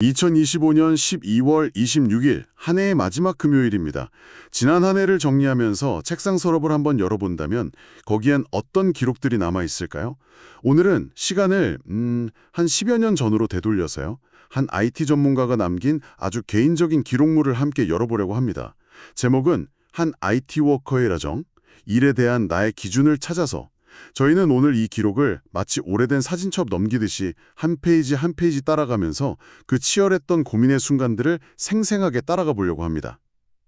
2025년 12월 26일 한 해의 마지막 금요일입니다. 지난 한 해를 정리하면서 책상 서랍을 한번 열어본다면 거기엔 어떤 기록들이 남아 있을까요? 오늘은 시간을 한 10여 년 전으로 되돌려서요. 한 IT 전문가가 남긴 아주 개인적인 기록물을 함께 열어보려고 합니다. 제목은 한 IT 워커의 여정, 일에 대한 나의 기준을 찾아서. 저희는 오늘 이 기록을 마치 오래된 사진첩 넘기듯이 한 페이지 한 페이지 따라가면서 그 치열했던 고민의 순간들을 생생하게 따라가 보려고 합니다.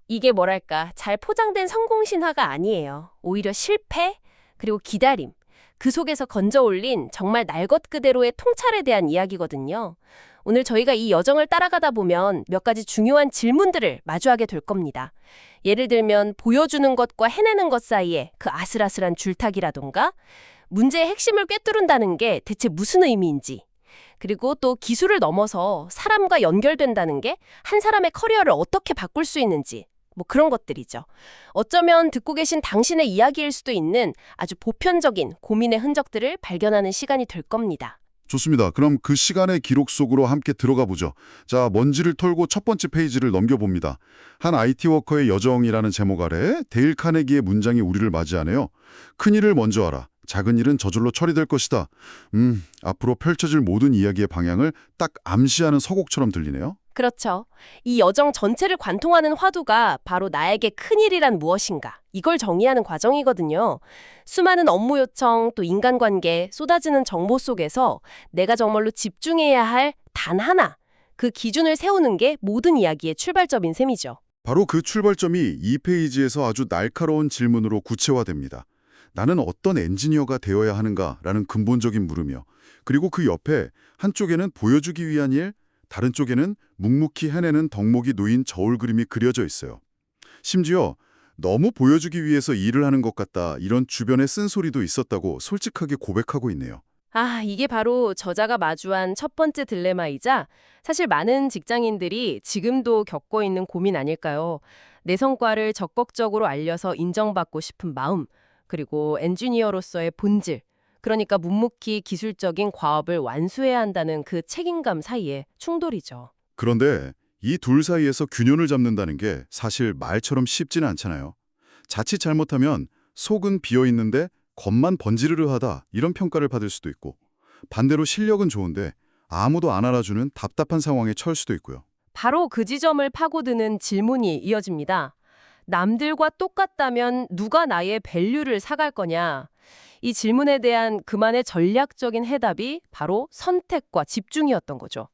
이게 뭐랄까, 잘 포장된 성공 신화가 아니에요. 오히려 실패, 그리고 기다림, 그 속에서 건져 올린 정말 날 것 그대로의 통찰에 대한 이야기거든요. 오늘 저희가 이 여정을 따라가다 보면 몇 가지 중요한 질문들을 마주하게 될 겁니다. 예를 들면 보여주는 것과 해내는 것 사이에 그 아슬아슬한 줄타기라던가, 문제의 핵심을 꿰뚫는다는 게 대체 무슨 의미인지, 그리고 또 기술을 넘어서 사람과 연결된다는 게 한 사람의 커리어를 어떻게 바꿀 수 있는지, 뭐 그런 것들이죠. 어쩌면 듣고 계신 당신의 이야기일 수도 있는 아주 보편적인 고민의 흔적들을 발견하는 시간이 될 겁니다. 좋습니다. 그럼 그 시간의 기록 속으로 함께 들어가 보죠. 자, 먼지를 털고 첫 번째 페이지를 넘겨봅니다. 한 IT 워커의 여정이라는 제목 아래 데일 카네기의 문장이 우리를 맞이하네요. 큰 일을 먼저 하라. 작은 일은 저절로 처리될 것이다. 앞으로 펼쳐질 모든 이야기의 방향을 딱 암시하는 서곡처럼 들리네요. 그렇죠. 이 여정 전체를 관통하는 화두가 바로 나에게 큰일이란 무엇인가, 이걸 정의하는 과정이거든요. 수많은 업무 요청, 또 인간관계, 쏟아지는 정보 속에서 내가 정말로 집중해야 할 단 하나, 그 기준을 세우는 게 모든 이야기의 출발점인 셈이죠. 바로 그 출발점이 이 페이지에서 아주 날카로운 질문으로 구체화됩니다. 나는 어떤 엔지니어가 되어야 하는가라는 근본적인 물음이요. 그리고 그 옆에 한쪽에는 보여주기 위한 일, 다른 쪽에는 묵묵히 해내는 덕목이 놓인 저울 그림이 그려져 있어요. 심지어 너무 보여주기 위해서 일을 하는 것 같다, 이런 주변의 쓴소리도 있었다고 솔직하게 고백하고 있네요. 이게 바로 저자가 마주한 첫 번째 딜레마이자 사실 많은 직장인들이 지금도 겪고 있는 고민 아닐까요? 내 성과를 적극적으로 알려서 인정받고 싶은 마음, 그리고 엔지니어로서의 본질, 그러니까 묵묵히 기술적인 과업을 완수해야 한다는 그 책임감 사이의 충돌이죠. 그런데 이 둘 사이에서 균형을 잡는다는 게 사실 말처럼 쉽지는 않잖아요. 자칫 잘못하면 속은 비어있는데 겉만 번지르르하다, 이런 평가를 받을 수도 있고, 반대로 실력은 좋은데 아무도 안 알아주는 답답한 상황에 처할 수도 있고요. 바로 그 지점을 파고드는 질문이 이어집니다. 남들과 똑같다면 누가 나의 밸류를 사갈 거냐? 이 질문에 대한 그만의 전략적인 해답이 바로 선택과 집중이었던 거죠.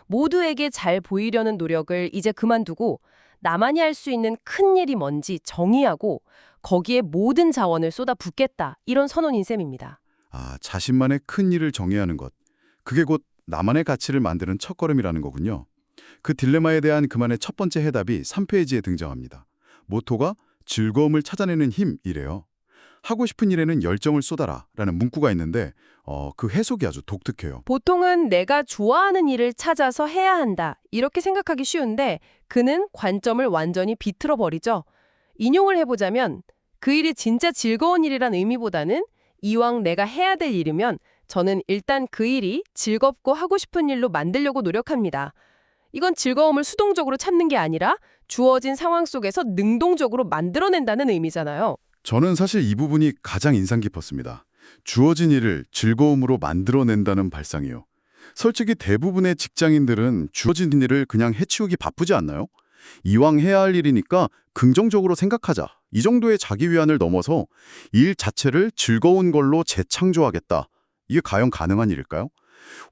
모두에게 잘 보이려는 노력을 이제 그만두고 나만이 할 수 있는 큰 일이 뭔지 정의하고 거기에 모든 자원을 쏟아붓겠다, 이런 선언인 셈입니다. 자신만의 큰 일을 정해야 하는 것. 그게 곧 나만의 가치를 만드는 첫걸음이라는 거군요. 그 딜레마에 대한 그만의 첫 번째 해답이 3페이지에 등장합니다. 모토가 즐거움을 찾아내는 힘이래요. 하고 싶은 일에는 열정을 쏟아라 라는 문구가 있는데 그 해석이 아주 독특해요. 보통은 내가 좋아하는 일을 찾아서 해야 한다, 이렇게 생각하기 쉬운데 그는 관점을 완전히 비틀어 버리죠. 인용을 해보자면 그 일이 진짜 즐거운 일이란 의미보다는 이왕 내가 해야 될 일이면 저는 일단 그 일이 즐겁고 하고 싶은 일로 만들려고 노력합니다. 이건 즐거움을 수동적으로 찾는 게 아니라 주어진 상황 속에서 능동적으로 만들어낸다는 의미잖아요. 저는 사실 이 부분이 가장 인상 깊었습니다. 주어진 일을 즐거움으로 만들어낸다는 발상이요. 솔직히 대부분의 직장인들은 주어진 일을 그냥 해치우기 바쁘지 않나요? 이왕 해야 할 일이니까 긍정적으로 생각하자, 이 정도의 자기 위안을 넘어서 일 자체를 즐거운 걸로 재창조하겠다. 이게 과연 가능한 일일까요?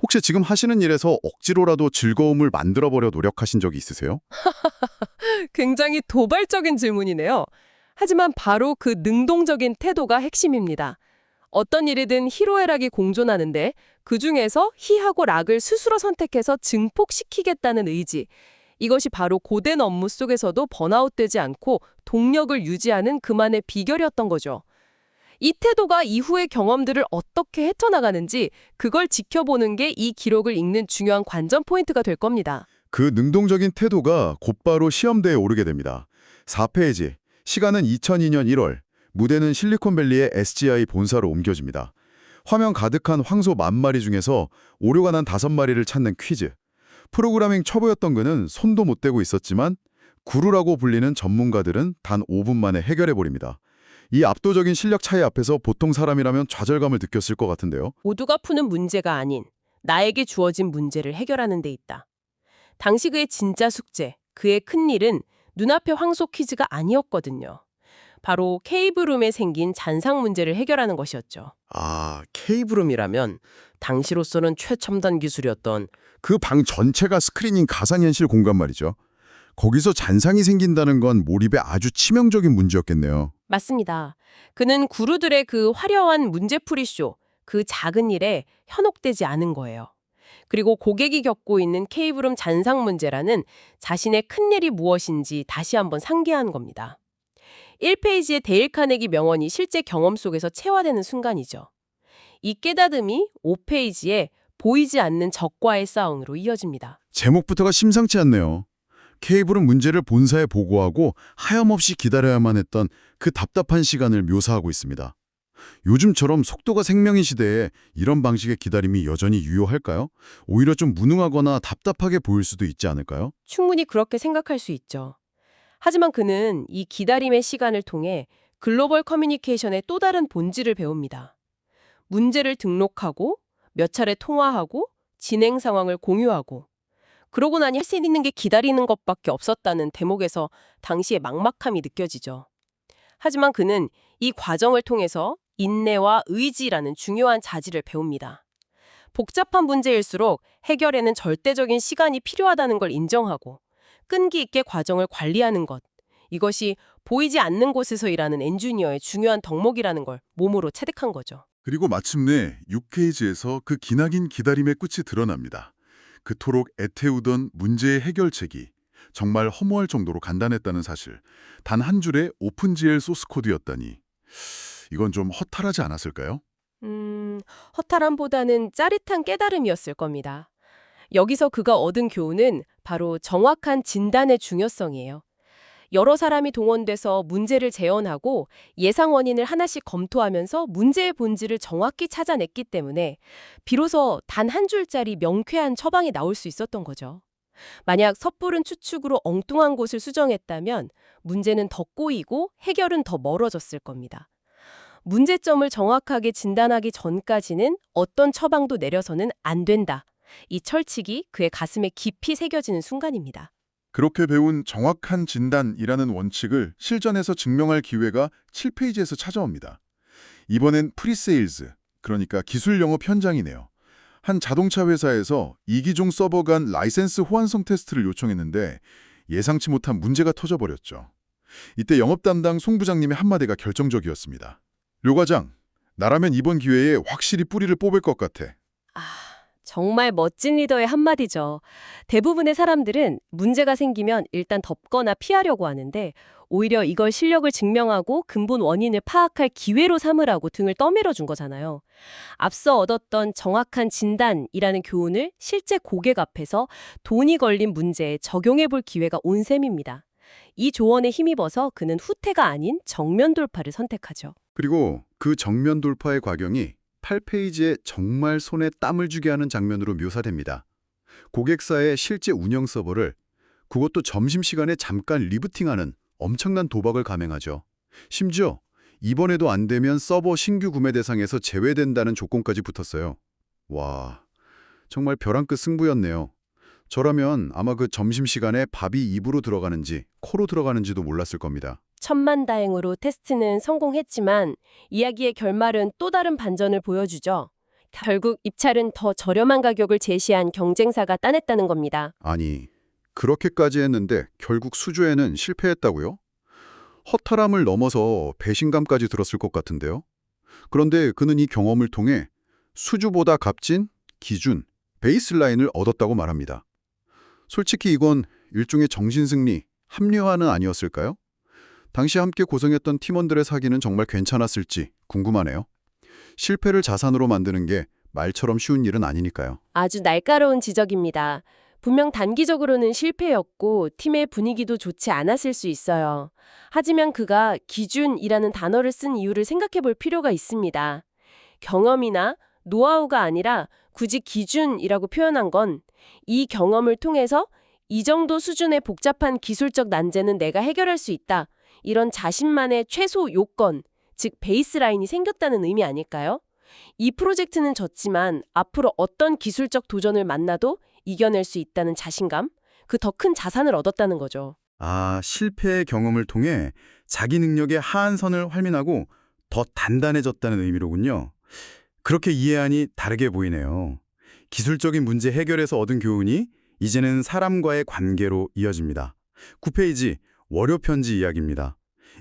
혹시 지금 하시는 일에서 억지로라도 즐거움을 만들어보려 노력하신 적이 있으세요? 굉장히 도발적인 질문이네요. 하지만 바로 그 능동적인 태도가 핵심입니다. 어떤 일이든 희로애락이 공존하는데 그중에서 희하고 락을 스스로 선택해서 증폭시키겠다는 의지. 이것이 바로 고된 업무 속에서도 번아웃되지 않고 동력을 유지하는 그만의 비결이었던 거죠. 이 태도가 이후의 경험들을 어떻게 헤쳐나가는지 그걸 지켜보는 게 이 기록을 읽는 중요한 관전 포인트가 될 겁니다. 그 능동적인 태도가 곧바로 시험대에 오르게 됩니다. 4페이지, 시간은 2002년 1월, 무대는 실리콘밸리의 SGI 본사로 옮겨집니다. 화면 가득한 황소 10,000마리 중에서 오류가 난 5마리를 찾는 퀴즈. 프로그래밍 초보였던 그는 손도 못 대고 있었지만 구루라고 불리는 전문가들은 단 5분 만에 해결해버립니다. 이 압도적인 실력 차이 앞에서 보통 사람이라면 좌절감을 느꼈을 것 같은데요. 모두가 푸는 문제가 아닌 나에게 주어진 문제를 해결하는 데 있다. 당시 그의 진짜 숙제, 그의 큰일은 눈앞의 황소 퀴즈가 아니었거든요. 바로 케이블룸에 생긴 잔상 문제를 해결하는 것이었죠. 아, 케이블룸이라면 당시로서는 최첨단 기술이었던 그 방 전체가 스크린인 가상현실 공간 말이죠. 거기서 잔상이 생긴다는 건 몰입에 아주 치명적인 문제였겠네요. 맞습니다. 그는 구루들의 그 화려한 문제풀이쇼, 그 작은 일에 현혹되지 않은 거예요. 그리고 고객이 겪고 있는 케이블룸 잔상 문제라는 자신의 큰일이 무엇인지 다시 한번 상기한 겁니다. 1페이지의 데일 카네기 명언이 실제 경험 속에서 체화되는 순간이죠. 이 깨닫음이 5페이지에 보이지 않는 적과의 싸움으로 이어집니다. 제목부터가 심상치 않네요. 케이블은 문제를 본사에 보고하고 하염없이 기다려야만 했던 그 답답한 시간을 묘사하고 있습니다. 요즘처럼 속도가 생명인 시대에 이런 방식의 기다림이 여전히 유효할까요? 오히려 좀 무능하거나 답답하게 보일 수도 있지 않을까요? 충분히 그렇게 생각할 수 있죠. 하지만 그는 이 기다림의 시간을 통해 글로벌 커뮤니케이션의 또 다른 본질을 배웁니다. 문제를 등록하고 몇 차례 통화하고 진행 상황을 공유하고 그러고 나니 할 수 있는 게 기다리는 것밖에 없었다는 대목에서 당시의 막막함이 느껴지죠. 하지만 그는 이 과정을 통해서 인내와 의지라는 중요한 자질을 배웁니다. 복잡한 문제일수록 해결에는 절대적인 시간이 필요하다는 걸 인정하고 끈기 있게 과정을 관리하는 것. 이것이 보이지 않는 곳에서 일하는 엔지니어의 중요한 덕목이라는 걸 몸으로 체득한 거죠. 그리고 마침내 6페이지에서 그 기나긴 기다림의 끝이 드러납니다. 그토록 애태우던 문제의 해결책이 정말 허무할 정도로 간단했다는 사실. 단 한 줄의 오픈GL 소스 코드였다니. 이건 좀 허탈하지 않았을까요? 허탈함보다는 짜릿한 깨달음이었을 겁니다. 여기서 그가 얻은 교훈은 바로 정확한 진단의 중요성이에요. 여러 사람이 동원돼서 문제를 재현하고 예상 원인을 하나씩 검토하면서 문제의 본질을 정확히 찾아냈기 때문에 비로소 단 한 줄짜리 명쾌한 처방이 나올 수 있었던 거죠. 만약 섣부른 추측으로 엉뚱한 곳을 수정했다면 문제는 더 꼬이고 해결은 더 멀어졌을 겁니다. 문제점을 정확하게 진단하기 전까지는 어떤 처방도 내려서는 안 된다. 이 철칙이 그의 가슴에 깊이 새겨지는 순간입니다. 그렇게 배운 정확한 진단이라는 원칙을 실전에서 증명할 기회가 7페이지에서 찾아옵니다. 이번엔 프리세일즈, 그러니까 기술 영업 현장이네요. 한 자동차 회사에서 이기종 서버 간 라이센스 호환성 테스트를 요청했는데 예상치 못한 문제가 터져버렸죠. 이때 영업 담당 송 부장님의 한마디가 결정적이었습니다. 료 과장, 나라면 이번 기회에 확실히 뿌리를 뽑을 것 같아. 정말 멋진 리더의 한마디죠. 대부분의 사람들은 문제가 생기면 일단 덮거나 피하려고 하는데 오히려 이걸 실력을 증명하고 근본 원인을 파악할 기회로 삼으라고 등을 떠밀어 준 거잖아요. 앞서 얻었던 정확한 진단이라는 교훈을 실제 고객 앞에서 돈이 걸린 문제에 적용해 볼 기회가 온 셈입니다. 이 조언에 힘입어서 그는 후퇴가 아닌 정면 돌파를 선택하죠. 그리고 그 정면 돌파의 과정이 8페이지에 정말 손에 땀을 쥐게 하는 장면으로 묘사됩니다. 고객사의 실제 운영 서버를 그것도 점심시간에 잠깐 리부팅하는 엄청난 도박을 감행하죠. 심지어 이번에도 안 되면 서버 신규 구매 대상에서 제외된다는 조건까지 붙었어요. 와, 정말 벼랑 끝 승부였네요. 저라면 아마 그 점심시간에 밥이 입으로 들어가는지 코로 들어가는지도 몰랐을 겁니다. 천만다행으로 테스트는 성공했지만 이야기의 결말은 또 다른 반전을 보여주죠. 결국 입찰은 더 저렴한 가격을 제시한 경쟁사가 따냈다는 겁니다. 아니, 그렇게까지 했는데 결국 수주에는 실패했다고요? 허탈함을 넘어서 배신감까지 들었을 것 같은데요. 그런데 그는 이 경험을 통해 수주보다 값진 기준, 베이스라인을 얻었다고 말합니다. 솔직히 이건 일종의 정신승리, 합리화는 아니었을까요? 당시 함께 고생했던 팀원들의 사기는 정말 괜찮았을지 궁금하네요. 실패를 자산으로 만드는 게 말처럼 쉬운 일은 아니니까요. 아주 날카로운 지적입니다. 분명 단기적으로는 실패였고 팀의 분위기도 좋지 않았을 수 있어요. 하지만 그가 기준이라는 단어를 쓴 이유를 생각해 볼 필요가 있습니다. 경험이나 노하우가 아니라 굳이 기준이라고 표현한 건 이 경험을 통해서 이 정도 수준의 복잡한 기술적 난제는 내가 해결할 수 있다. 이런 자신만의 최소 요건, 즉 베이스라인이 생겼다는 의미 아닐까요? 이 프로젝트는 졌지만 앞으로 어떤 기술적 도전을 만나도 이겨낼 수 있다는 자신감, 그 더 큰 자산을 얻었다는 거죠. 아, 실패의 경험을 통해 자기 능력의 하한선을 활민하고 더 단단해졌다는 의미로군요. 그렇게 이해하니 다르게 보이네요. 기술적인 문제 해결에서 얻은 교훈이 이제는 사람과의 관계로 이어집니다. 9페이지 월요 편지 이야기입니다.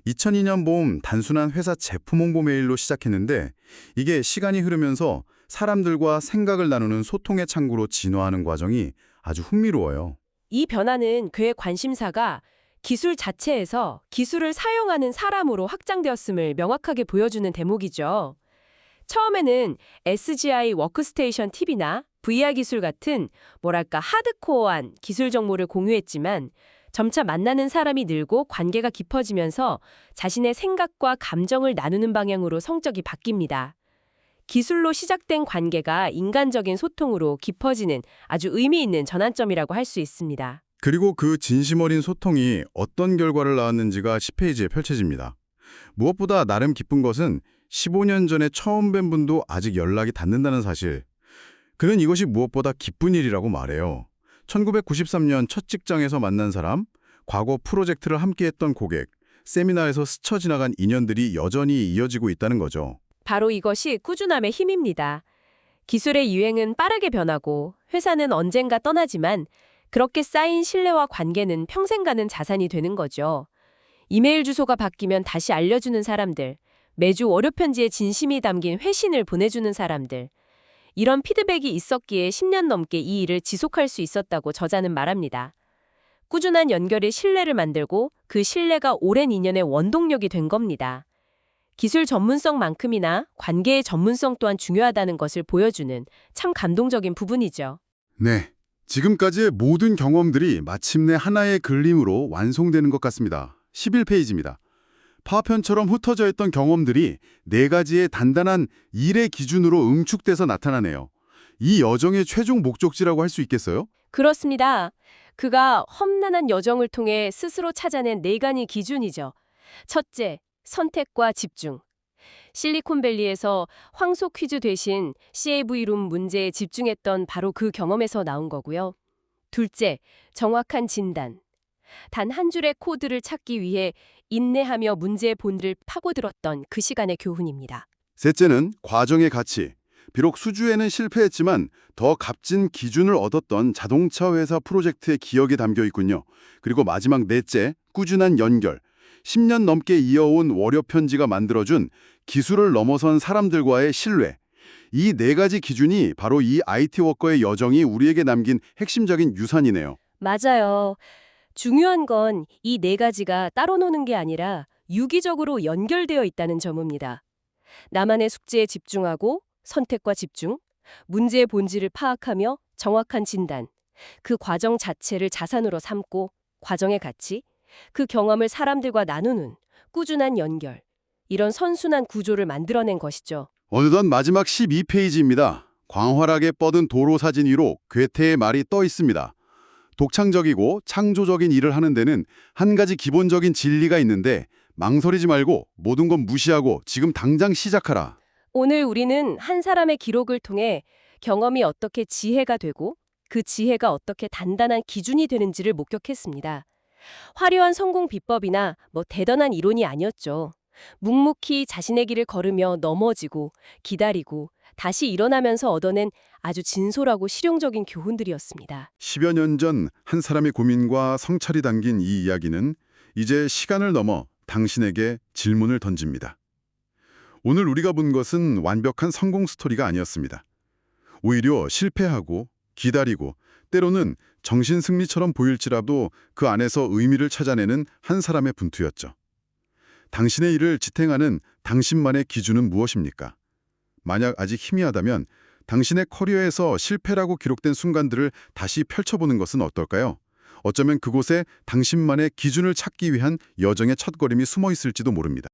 2002년 봄 단순한 회사 제품 홍보 메일로 시작했는데 이게 시간이 흐르면서 사람들과 생각을 나누는 소통의 창구로 진화하는 과정이 아주 흥미로워요. 이 변화는 그의 관심사가 기술 자체에서 기술을 사용하는 사람으로 확장되었음을 명확하게 보여주는 대목이죠. 처음에는 SGI 워크스테이션 팁이나 VR 기술 같은 뭐랄까 하드코어한 기술 정보를 공유했지만 점차 만나는 사람이 늘고 관계가 깊어지면서 자신의 생각과 감정을 나누는 방향으로 성격이 바뀝니다. 기술로 시작된 관계가 인간적인 소통으로 깊어지는 아주 의미 있는 전환점이라고 할 수 있습니다. 그리고 그 진심 어린 소통이 어떤 결과를 낳았는지가 10페이지에 펼쳐집니다. 무엇보다 나름 기쁜 것은 15년 전에 처음 뵌 분도 아직 연락이 닿는다는 사실. 그는 이것이 무엇보다 기쁜 일이라고 말해요. 1993년 첫 직장에서 만난 사람, 과거 프로젝트를 함께했던 고객, 세미나에서 스쳐 지나간 인연들이 여전히 이어지고 있다는 거죠. 바로 이것이 꾸준함의 힘입니다. 기술의 유행은 빠르게 변하고 회사는 언젠가 떠나지만 그렇게 쌓인 신뢰와 관계는 평생 가는 자산이 되는 거죠. 이메일 주소가 바뀌면 다시 알려주는 사람들, 매주 월요 편지에 진심이 담긴 회신을 보내주는 사람들. 이런 피드백이 있었기에 10년 넘게 이 일을 지속할 수 있었다고 저자는 말합니다. 꾸준한 연결이 신뢰를 만들고 그 신뢰가 오랜 인연의 원동력이 된 겁니다. 기술 전문성만큼이나 관계의 전문성 또한 중요하다는 것을 보여주는 참 감동적인 부분이죠. 네, 지금까지의 모든 경험들이 마침내 하나의 그림으로 완성되는 것 같습니다. 11페이지입니다. 파편처럼 흩어져 있던 경험들이 4가지의 단단한 일의 기준으로 응축돼서 나타나네요. 이 여정의 최종 목적지라고 할 수 있겠어요? 그렇습니다. 그가 험난한 여정을 통해 스스로 찾아낸 4가지 기준이죠. 첫째, 선택과 집중. 실리콘밸리에서 황소 퀴즈 대신 CAV룸 문제에 집중했던 바로 그 경험에서 나온 거고요. 둘째, 정확한 진단. 단 한 줄의 코드를 찾기 위해 인내하며 문제의 본질을 파고들었던 그 시간의 교훈입니다. 셋째는 과정의 가치. 비록 수주에는 실패했지만 더 값진 기준을 얻었던 자동차 회사 프로젝트의 기억이 담겨 있군요. 그리고 마지막 넷째, 꾸준한 연결. 10년 넘게 이어온 월요 편지가 만들어준 기술을 넘어선 사람들과의 신뢰. 이 4가지 기준이 바로 이 IT 워커의 여정이 우리에게 남긴 핵심적인 유산이네요. 맞아요. 중요한 건 이 4가지가 따로 노는 게 아니라 유기적으로 연결되어 있다는 점입니다. 나만의 숙제에 집중하고 선택과 집중, 문제의 본질을 파악하며 정확한 진단, 그 과정 자체를 자산으로 삼고 과정의 가치, 그 경험을 사람들과 나누는 꾸준한 연결, 이런 선순환 구조를 만들어낸 것이죠. 어느덧 마지막 12페이지입니다. 광활하게 뻗은 도로 사진 위로 괴테의 말이 떠 있습니다. 독창적이고 창조적인 일을 하는 데는 한 가지 기본적인 진리가 있는데 망설이지 말고 모든 건 무시하고 지금 당장 시작하라. 오늘 우리는 한 사람의 기록을 통해 경험이 어떻게 지혜가 되고 그 지혜가 어떻게 단단한 기준이 되는지를 목격했습니다. 화려한 성공 비법이나 대단한 이론이 아니었죠. 묵묵히 자신의 길을 걸으며 넘어지고 기다리고 다시 일어나면서 얻어낸 아주 진솔하고 실용적인 교훈들이었습니다. 10여 년 전 한 사람의 고민과 성찰이 담긴 이 이야기는 이제 시간을 넘어 당신에게 질문을 던집니다. 오늘 우리가 본 것은 완벽한 성공 스토리가 아니었습니다. 오히려 실패하고 기다리고 때로는 정신 승리처럼 보일지라도 그 안에서 의미를 찾아내는 한 사람의 분투였죠. 당신의 일을 지탱하는 당신만의 기준은 무엇입니까? 만약 아직 희미하다면 당신의 커리어에서 실패라고 기록된 순간들을 다시 펼쳐보는 것은 어떨까요? 어쩌면 그곳에 당신만의 기준을 찾기 위한 여정의 첫걸음이 숨어 있을지도 모릅니다.